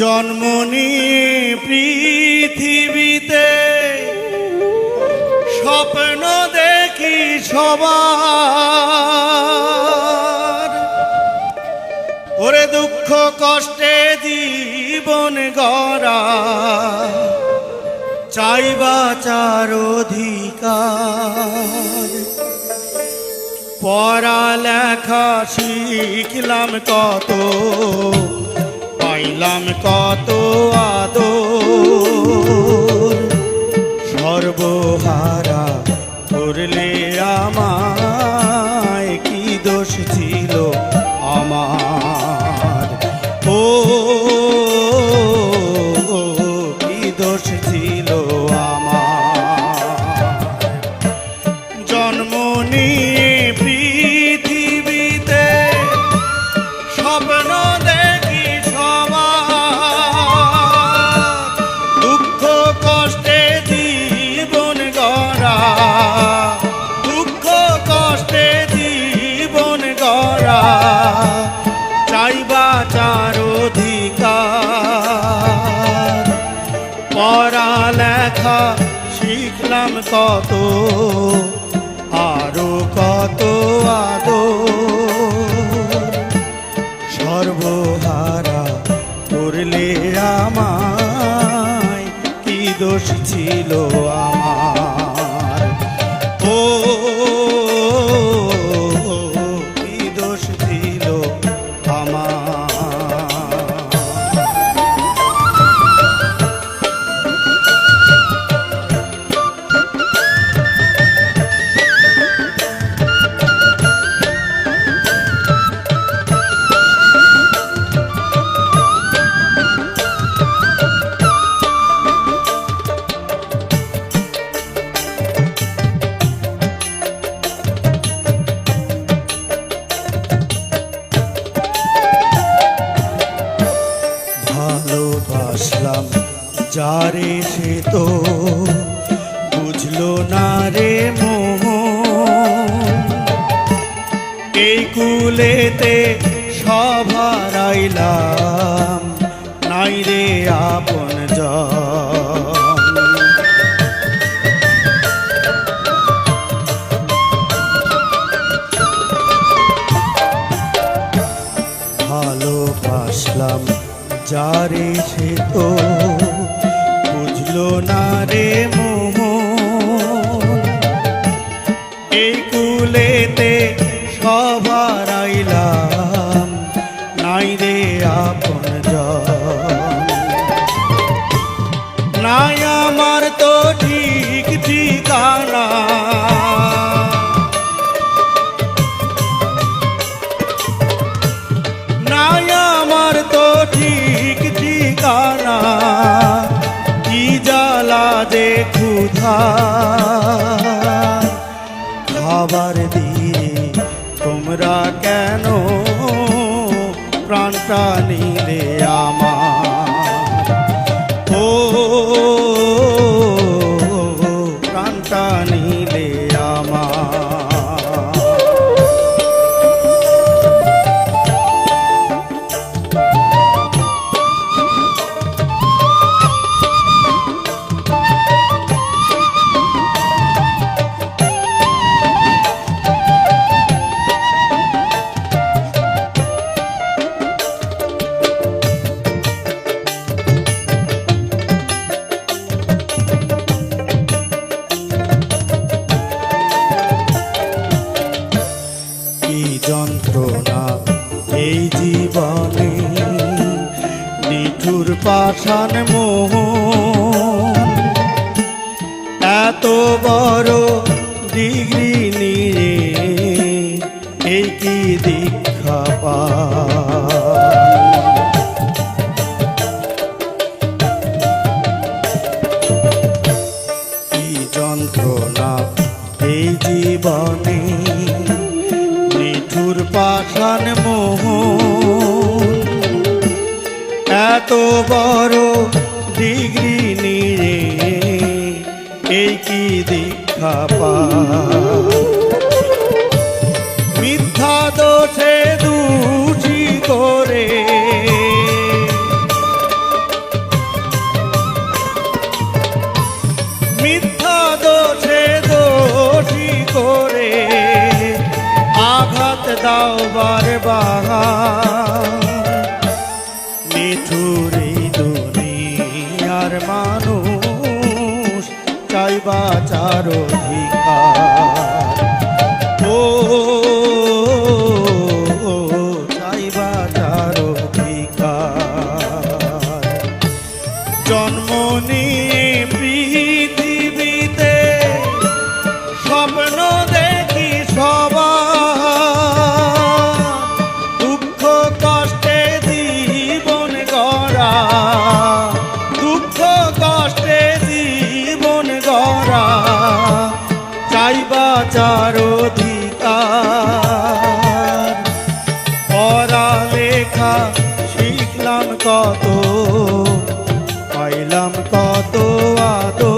জন্ম নিয়ে পৃথিবীতে স্বপ্ন দেখি সবার, ওরে দুঃখ কষ্টে জীবন গড়া চাই বাঁচার অধিকার। পড়ালেখা শিখলাম কত, পাইলাম কত আদর, সর্বহারা করলে আমায়, কি দোষ ছিল আমার, ও কি দোষ ছিল আমার। জন্ম নিয়ে পৃথিবীতে স্বপ্ন দেখি সবার, দুঃখ কষ্টে জীবন গড়া, দুঃখ কষ্টে জীবন গড়া চাই বাঁচার অধিকার। পড়ালেখা শিখলাম কত, আরো কত আদর, সর্বহারা করলে আমায়, কি দোষ ছিল আমার, ও কি দোষ ছিল আমার। ভালোবাসলাম যারে সে তো বুঝলো না রে মোহন, এই কুলেতে সব হারাইলাম, নাই রে আপনজন। ভালোবাসলাম যারে সে তো বুঝলো না রে মোহন, এই কুলেতে সব হারাইলাম, নাই রে আপনজন। নাই আমার তো ঠিক ঠিকানা, নাই আমার তো ঠিক ঠিকানা, কি জ্বালা যে ক্ষুধা, খাবার দিয়ে তোমরা কেন প্রাণটা নিলে আমার, ও প্রাণটা নিলে আমার। যন্ত্রণা এই জীবনে, নিঠুর পাষাণ মোহন, এত বড় ডিগ্রি নিয়ে এই কি দীক্ষা পান। কি যন্ত্রণা এই জীবনে, নিঠুর পাষাণ মোহন, এত বড় ডিগ্রি নিয়ে এই কি দীক্ষা পান। মিথ্যা দোষে দোষী করে দাও বারবার নিঠুর এই দুনিয়ার মানুষ চাই বাঁচার অধিকার ও চাই বাঁচার অধিকার জন্ম নিয়ে পৃথিবীতে স্বপ্ন দেখি সবার দুঃখ কষ্টে জীবন গড়া দুঃখ কষ্টে জীবন গড়া চাই বাঁচার অধিকার পড়ালেখা শিখলাম কত পাইলাম কত আদর